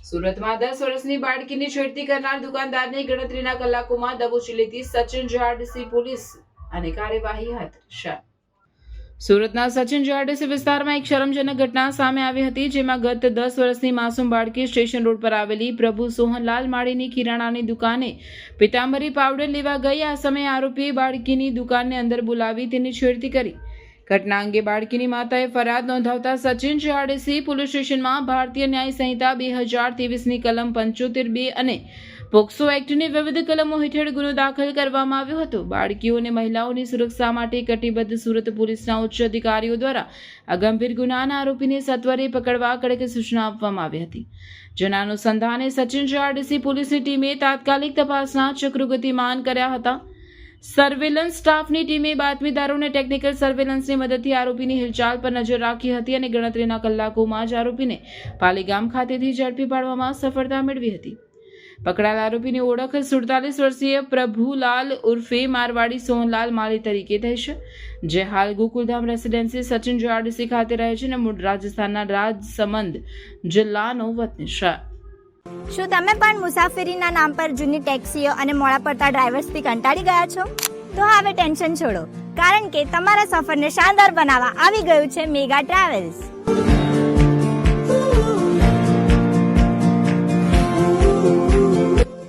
સુરતમાં 10 વર્ષની બાળકીની છેડતી કરનાર દુકાનદારની ગણતરીના કલાકોમાં દબોચી લીધી સચિન જીઆરડીસી પોલીસ અને કાર્યવાહી હાથ ધરી. સુરતના સચિન જીઆરડીસી વિસ્તારમાં એક શરમજનક ઘટના સામે આવી હતી, જેમાં ગત 10 વર્ષની માસૂમ બાળકી સ્ટેશન રોડ પર આવેલી પ્રભુ સોહનલાલ માળીની કિરાણાની દુકાને પીતાંબરી પાવડર લેવા ગઈ. આ સમયે આરોપીએ બાળકીની દુકાનને અંદર બોલાવી તેની છેડતી કરી. ઘટના અંગે બાળકીની માતાએ ફરિયાદ નોંધાવતા સચિન જીઆરડીસી પોલીસ સ્ટેશનમાં ભારતીય ન્યાય સંહિતા 2023ની કલમ 75(2) અને પોક્સો એક્ટની વિવિધ કલમો હેઠળ ગુનો દાખલ કરવામાં આવ્યો હતો. બાળકીઓ અને મહિલાઓની સુરક્ષા માટે કટિબદ્ધ સુરત પોલીસના ઉચ્ચ અધિકારીઓ દ્વારા આ ગંભીર ગુનાના આરોપીને સત્વરે પકડવા કડક સૂચના આપવામાં આવી હતી. જેના અનુસંધાને સચિન જીઆરડીસી પોલીસની ટીમે તાત્કાલિક તપાસના ચક્રો ગતિમાન કર્યા હતા. સર્વેલન્સ સ્ટાફની ટીમે બાતમીદારોને ટેકનિકલ સર્વેલન્સની મદદથી આરોપીની હિલચાલ પર નજર રાખી હતી અને ગણતરીના કલાકોમાં જ આરોપીને પાલીગામ ખાતેથી ઝડપી પાડવામાં સફળતા મેળવી હતી. પકડાયેલા આરોપીની ઓળખ 47 વર્ષીય પ્રભુલાલ ઉર્ફે મારવાડી સોહનલાલ માળી તરીકે થઈ છે, જે હાલ ગોકુલધામ રેસિડેન્સી સચિન જીઆરડીસી ખાતે રહે છે અને મૂળ રાજસ્થાનના રાજસમંદ જિલ્લાનો વતની છે. શું તમે પણ મુસાફરીના નામ પર જૂની ટેક્સીઓ અને મોડા પડતા ડ્રાઈવર્સથી કંટાળી ગયા છો? તો હવે ટેન્શન છોડો, કારણ કે તમારા સફરને શાનદાર બનાવવા આવી ગયું છે મેગા ટ્રાવેલ્સ.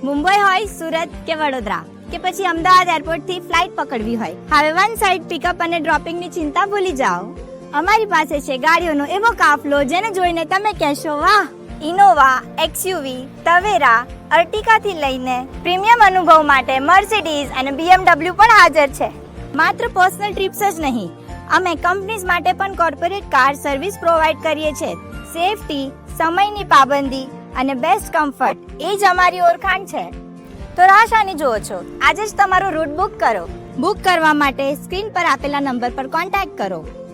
મુંબઈ હોય, સુરત કે વડોદરા કે પછી અમદાવાદ એરપોર્ટથી ફ્લાઇટ પકડવી હોય, હવે વન સાઇડ પિકઅપ અને ડ્રોપિંગની ચિંતા ભૂલી જાઓ. અમારી પાસે છે ગાડીઓનો એવો કાફલો જેને જોઈને તમે કહેશો વાહ. ઇનોવા, એક્સયુવી, તવેરા, અર્ટિકાથી લઈને પ્રીમિયમ અનુભવ માટે મર્સિડીઝ અને BMW પણ હાજર છે. માત્ર પર્સનલ ટ્રીપ્સ જ નહીં, અમે કંપનીઝ માટે પણ કોર્પોરેટ કાર સર્વિસ પ્રોવાઈડ કરીએ છીએ. સેફટી, સમયની પાબંદી અને બેસ્ટ કમ્ફર્ટ એ જ અમારી ઓળખાણ છે. તો રાહ શાની જુઓ છો? આજે જ તમારો રૂટ બુક કરો. બુક કરવા માટે સ્ક્રીન પર આપેલા નંબર પર કોન્ટેક્ટ કરો.